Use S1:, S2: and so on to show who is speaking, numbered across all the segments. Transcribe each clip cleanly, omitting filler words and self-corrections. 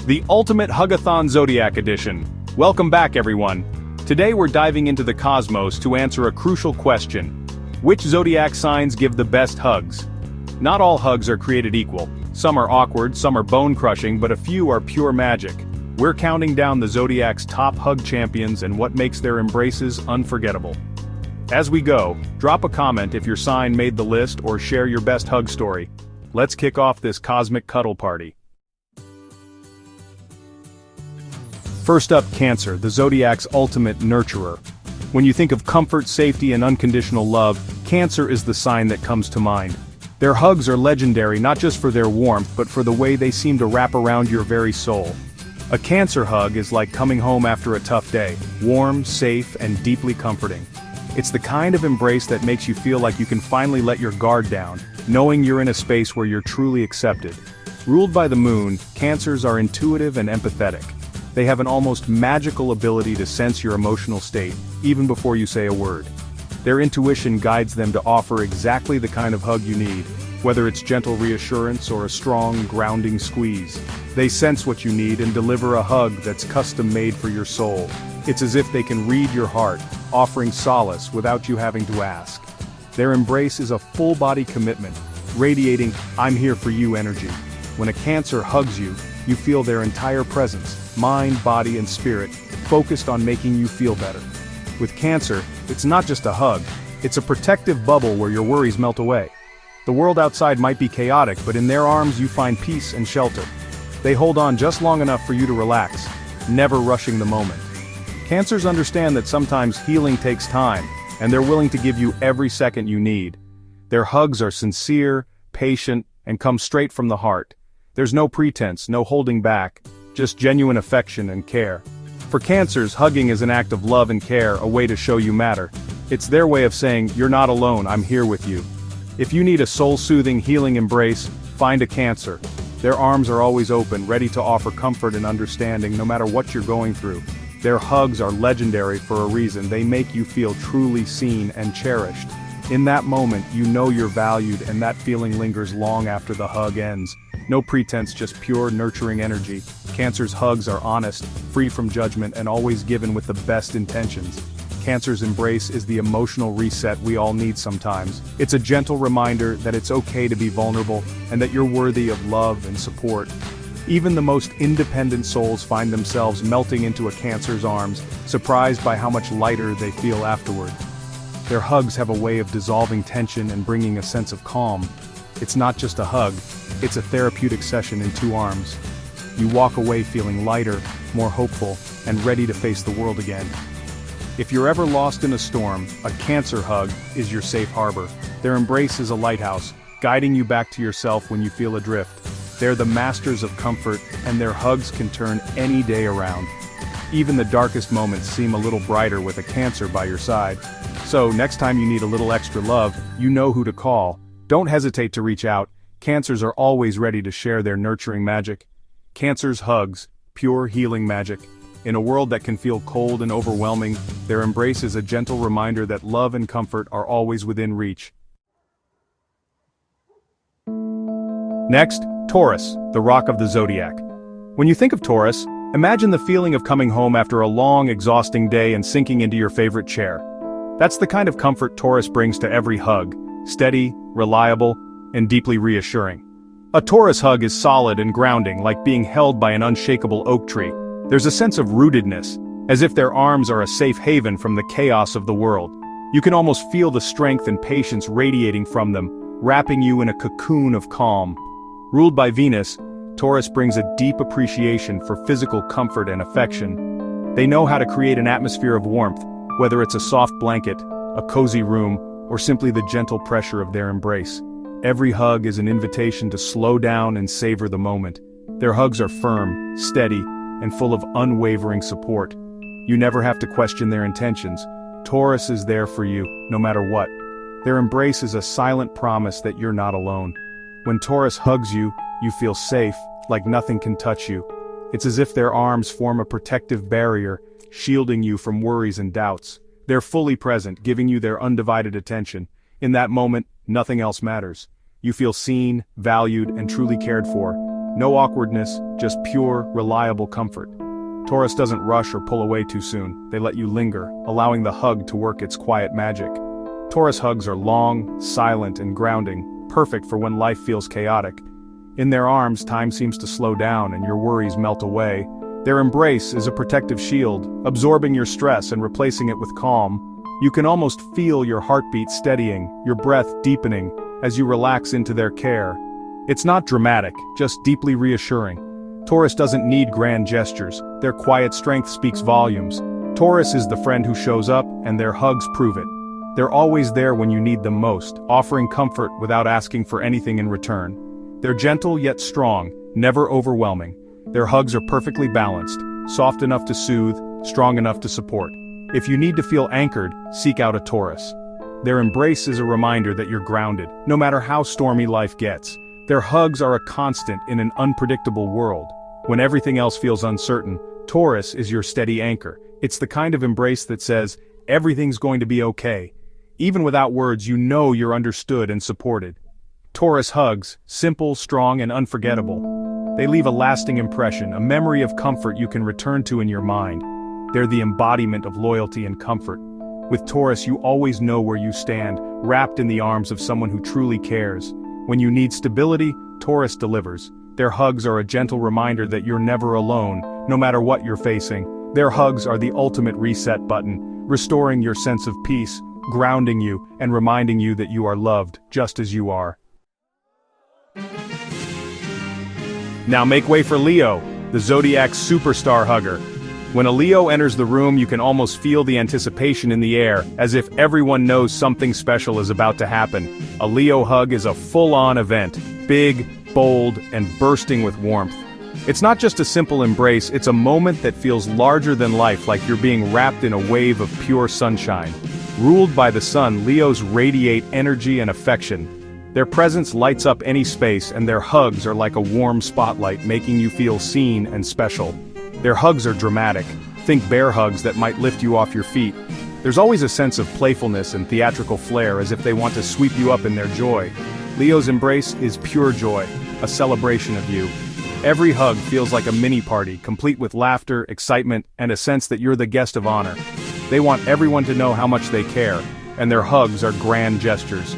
S1: the ultimate Hugathon Zodiac edition. Welcome back, everyone. Today we're diving into the cosmos to answer a crucial question. Which zodiac signs give the best hugs? Not all hugs are created equal. Some are awkward, some are bone-crushing, but a few are pure magic. We're counting down the zodiac's top hug champions and what makes their embraces unforgettable. As we go, drop a comment if your sign made the list or share your best hug story. Let's kick off this cosmic cuddle party. First up, Cancer, the zodiac's ultimate nurturer. When you think of comfort, safety, and unconditional love, Cancer is the sign that comes to mind. Their hugs are legendary not just for their warmth but for the way they seem to wrap around your very soul. A Cancer hug is like coming home after a tough day, warm, safe, and deeply comforting. It's the kind of embrace that makes you feel like you can finally let your guard down, knowing you're in a space where you're truly accepted. Ruled by the moon, Cancers are intuitive and empathetic. They have an almost magical ability to sense your emotional state, even before you say a word. Their intuition guides them to offer exactly the kind of hug you need, whether it's gentle reassurance or a strong, grounding squeeze. They sense what you need and deliver a hug that's custom-made for your soul. It's as if they can read your heart, offering solace without you having to ask. Their embrace is a full-body commitment, radiating "I'm here for you" energy. When a Cancer hugs you, you feel their entire presence, mind, body, and spirit, focused on making you feel better. With Cancer, it's not just a hug, it's a protective bubble where your worries melt away. The world outside might be chaotic, but in their arms you find peace and shelter. They hold on just long enough for you to relax, never rushing the moment. Cancers understand that sometimes healing takes time, and they're willing to give you every second you need. Their hugs are sincere, patient, and come straight from the heart. There's no pretense, no holding back, just genuine affection and care. For Cancers, hugging is an act of love and care, a way to show you matter. It's their way of saying, "You're not alone, I'm here with you." If you need a soul-soothing, healing embrace, find a Cancer. Their arms are always open, ready to offer comfort and understanding no matter what you're going through. Their hugs are legendary for a reason. They make you feel truly seen and cherished. In that moment, you know you're valued, and that feeling lingers long after the hug ends. No pretense, just pure, nurturing energy. Cancer's hugs are honest, free from judgment, and always given with the best intentions. Cancer's embrace is the emotional reset we all need sometimes. It's a gentle reminder that it's okay to be vulnerable, and that you're worthy of love and support. Even the most independent souls find themselves melting into a Cancer's arms, surprised by how much lighter they feel afterward. Their hugs have a way of dissolving tension and bringing a sense of calm. It's not just a hug, it's a therapeutic session in two arms. You walk away feeling lighter, more hopeful, and ready to face the world again. If you're ever lost in a storm, a Cancer hug is your safe harbor. Their embrace is a lighthouse, guiding you back to yourself when you feel adrift. They're the masters of comfort, and their hugs can turn any day around. Even the darkest moments seem a little brighter with a Cancer by your side. So, next time you need a little extra love, you know who to call. Don't hesitate to reach out. Cancers are always ready to share their nurturing magic. Cancer's hugs, pure healing magic. In a world that can feel cold and overwhelming, their embrace is a gentle reminder that love and comfort are always within reach. Next, Taurus, the rock of the zodiac. When you think of Taurus, imagine the feeling of coming home after a long, exhausting day and sinking into your favorite chair. That's the kind of comfort Taurus brings to every hug, steady, reliable, and deeply reassuring. A Taurus hug is solid and grounding, like being held by an unshakable oak tree. There's a sense of rootedness, as if their arms are a safe haven from the chaos of the world. You can almost feel the strength and patience radiating from them, wrapping you in a cocoon of calm. Ruled by Venus, Taurus brings a deep appreciation for physical comfort and affection. They know how to create an atmosphere of warmth, whether it's a soft blanket, a cozy room, or simply the gentle pressure of their embrace. Every hug is an invitation to slow down and savor the moment. Their hugs are firm, steady, and full of unwavering support. You never have to question their intentions. Taurus is there for you, no matter what. Their embrace is a silent promise that you're not alone. When Taurus hugs you, you feel safe, like nothing can touch you. It's as if their arms form a protective barrier, shielding you from worries and doubts. They're fully present, giving you their undivided attention. In that moment, nothing else matters. You feel seen, valued, and truly cared for. No awkwardness, just pure, reliable comfort. Taurus doesn't rush or pull away too soon, they let you linger, allowing the hug to work its quiet magic. Taurus hugs are long, silent, and grounding, perfect for when life feels chaotic. In their arms, time seems to slow down and your worries melt away. Their embrace is a protective shield, absorbing your stress and replacing it with calm. You can almost feel your heartbeat steadying, your breath deepening, as you relax into their care. It's not dramatic, just deeply reassuring. Taurus doesn't need grand gestures, their quiet strength speaks volumes. Taurus is the friend who shows up, and their hugs prove it. They're always there when you need them most, offering comfort without asking for anything in return. They're gentle yet strong, never overwhelming. Their hugs are perfectly balanced, soft enough to soothe, strong enough to support. If you need to feel anchored, seek out a Taurus. Their embrace is a reminder that you're grounded, no matter how stormy life gets. Their hugs are a constant in an unpredictable world. When everything else feels uncertain, Taurus is your steady anchor. It's the kind of embrace that says, everything's going to be okay. Even without words, you know you're understood and supported. Taurus hugs, simple, strong, and unforgettable. They leave a lasting impression, a memory of comfort you can return to in your mind. They're the embodiment of loyalty and comfort. With Taurus, you always know where you stand, wrapped in the arms of someone who truly cares. When you need stability, Taurus delivers. Their hugs are a gentle reminder that you're never alone, no matter what you're facing. Their hugs are the ultimate reset button, restoring your sense of peace, grounding you, and reminding you that you are loved, just as you are. Now make way for Leo, the Zodiac's superstar hugger. When a Leo enters the room, you can almost feel the anticipation in the air, as if everyone knows something special is about to happen. A Leo hug is a full-on event, big, bold, and bursting with warmth. It's not just a simple embrace, it's a moment that feels larger than life, like you're being wrapped in a wave of pure sunshine. Ruled by the sun, Leos radiate energy and affection. Their presence lights up any space, and their hugs are like a warm spotlight, making you feel seen and special. Their hugs are dramatic. Think bear hugs that might lift you off your feet. There's always a sense of playfulness and theatrical flair, as if they want to sweep you up in their joy. Leo's embrace is pure joy, a celebration of you. Every hug feels like a mini-party, complete with laughter, excitement, and a sense that you're the guest of honor. They want everyone to know how much they care, and their hugs are grand gestures.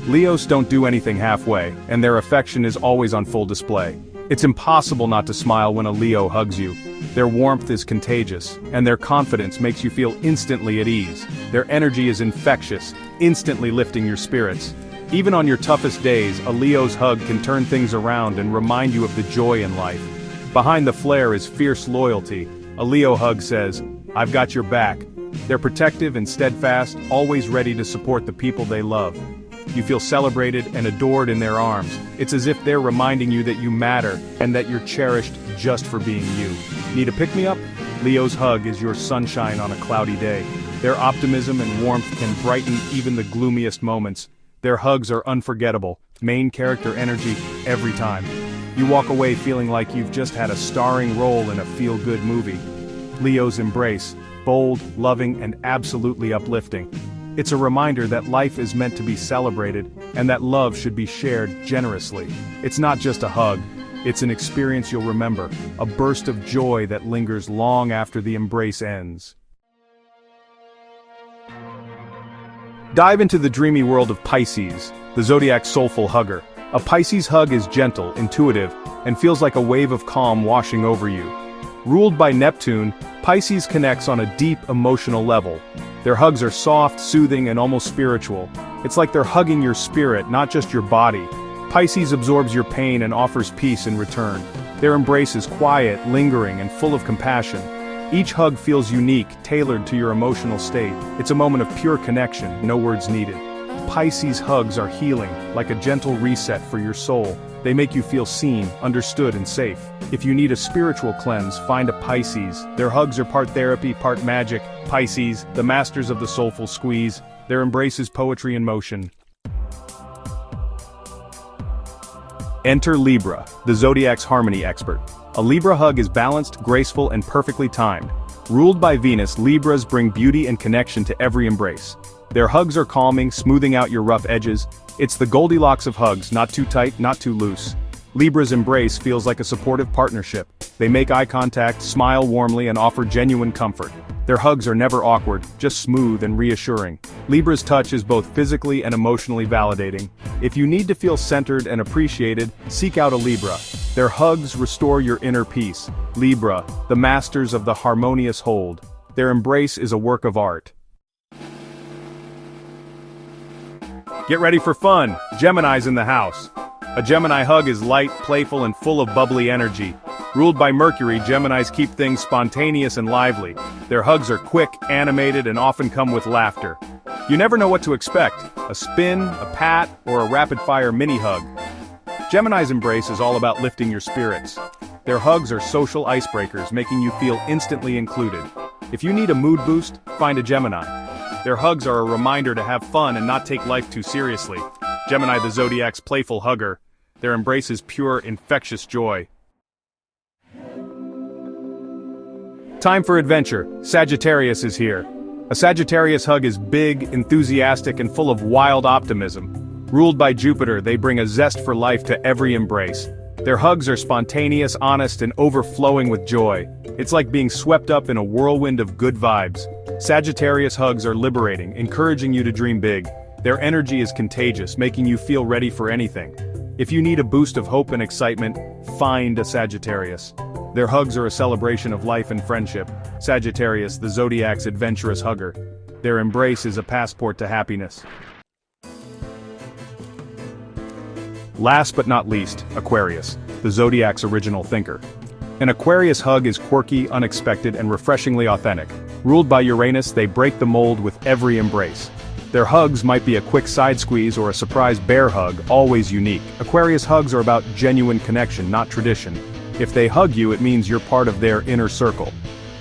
S1: Leos don't do anything halfway, and their affection is always on full display. It's impossible not to smile when a Leo hugs you. Their warmth is contagious, and their confidence makes you feel instantly at ease. Their energy is infectious, instantly lifting your spirits. Even on your toughest days, a Leo's hug can turn things around and remind you of the joy in life. Behind the flair is fierce loyalty. A Leo hug says, "I've got your back." They're protective and steadfast, always ready to support the people they love. You feel celebrated and adored in their arms. It's as if they're reminding you that you matter and that you're cherished just for being you. Need a pick-me-up? Leo's hug is your sunshine on a cloudy day. Their optimism and warmth can brighten even the gloomiest moments. Their hugs are unforgettable, main character energy every time. You walk away feeling like you've just had a starring role in a feel-good movie. Leo's embrace, bold, loving, and absolutely uplifting. It's a reminder that life is meant to be celebrated, and that love should be shared generously. It's not just a hug, it's an experience you'll remember, a burst of joy that lingers long after the embrace ends. Dive into the dreamy world of Pisces, the Zodiac's soulful hugger. A Pisces hug is gentle, intuitive, and feels like a wave of calm washing over you. Ruled by Neptune, Pisces connects on a deep emotional level. Their hugs are soft, soothing, and almost spiritual. It's like they're hugging your spirit, not just your body. Pisces absorbs your pain and offers peace in return. Their embrace is quiet, lingering, and full of compassion. Each hug feels unique, tailored to your emotional state. It's a moment of pure connection, no words needed. Pisces hugs are healing, like a gentle reset for your soul. They make you feel seen, understood, and safe. If you need a spiritual cleanse, find a Pisces. Their hugs are part therapy, part magic. Pisces, the masters of the soulful squeeze. Their embrace is poetry in motion. Enter Libra, the Zodiac's harmony expert. A Libra hug is balanced, graceful, and perfectly timed. Ruled by Venus, Libras bring beauty and connection to every embrace. Their hugs are calming, smoothing out your rough edges. It's the Goldilocks of hugs, not too tight, not too loose. Libra's embrace feels like a supportive partnership. They make eye contact, smile warmly, and offer genuine comfort. Their hugs are never awkward, just smooth and reassuring. Libra's touch is both physically and emotionally validating. If you need to feel centered and appreciated, seek out a Libra. Their hugs restore your inner peace. Libra, the masters of the harmonious hold. Their embrace is a work of art. Get ready for fun! Gemini's in the house. A Gemini hug is light, playful, and full of bubbly energy. Ruled by Mercury, Geminis keep things spontaneous and lively. Their hugs are quick, animated, and often come with laughter. You never know what to expect: a spin, a pat, or a rapid-fire mini-hug. Gemini's embrace is all about lifting your spirits. Their hugs are social icebreakers, making you feel instantly included. If you need a mood boost, find a Gemini. Their hugs are a reminder to have fun and not take life too seriously. Gemini, the Zodiac's playful hugger. Their embrace is pure, infectious joy. Time for adventure. Sagittarius is here. A Sagittarius hug is big, enthusiastic, and full of wild optimism. Ruled by Jupiter, they bring a zest for life to every embrace. Their hugs are spontaneous, honest, and overflowing with joy. It's like being swept up in a whirlwind of good vibes. Sagittarius hugs are liberating, encouraging you to dream big. Their energy is contagious, making you feel ready for anything. If you need a boost of hope and excitement, find a Sagittarius. Their hugs are a celebration of life and friendship. Sagittarius, the Zodiac's adventurous hugger. Their embrace is a passport to happiness. Last but not least, Aquarius, the Zodiac's original thinker. An Aquarius hug is quirky, unexpected, and refreshingly authentic. Ruled by Uranus, they break the mold with every embrace. Their hugs might be a quick side squeeze or a surprise bear hug, always unique. Aquarius hugs are about genuine connection, not tradition. If they hug you, it means you're part of their inner circle.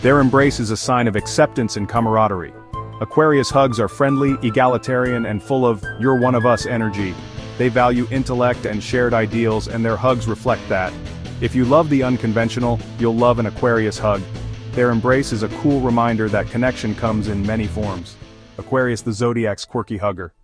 S1: Their embrace is a sign of acceptance and camaraderie. Aquarius hugs are friendly, egalitarian, and full of "you're one of us" energy. They value intellect and shared ideals, and their hugs reflect that. If you love the unconventional, you'll love an Aquarius hug. Their embrace is a cool reminder that connection comes in many forms. Aquarius, the Zodiac's quirky hugger.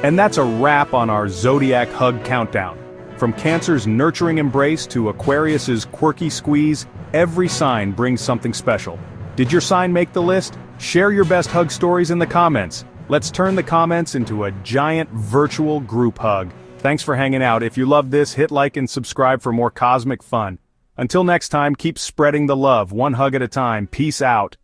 S1: And that's a wrap on our Zodiac hug countdown. From Cancer's nurturing embrace to Aquarius's quirky squeeze, every sign brings something special. Did your sign make the list? Share your best hug stories in the comments. Let's turn the comments into a giant virtual group hug. Thanks for hanging out. If you loved this, hit like and subscribe for more cosmic fun. Until next time, keep spreading the love, one hug at a time. Peace out.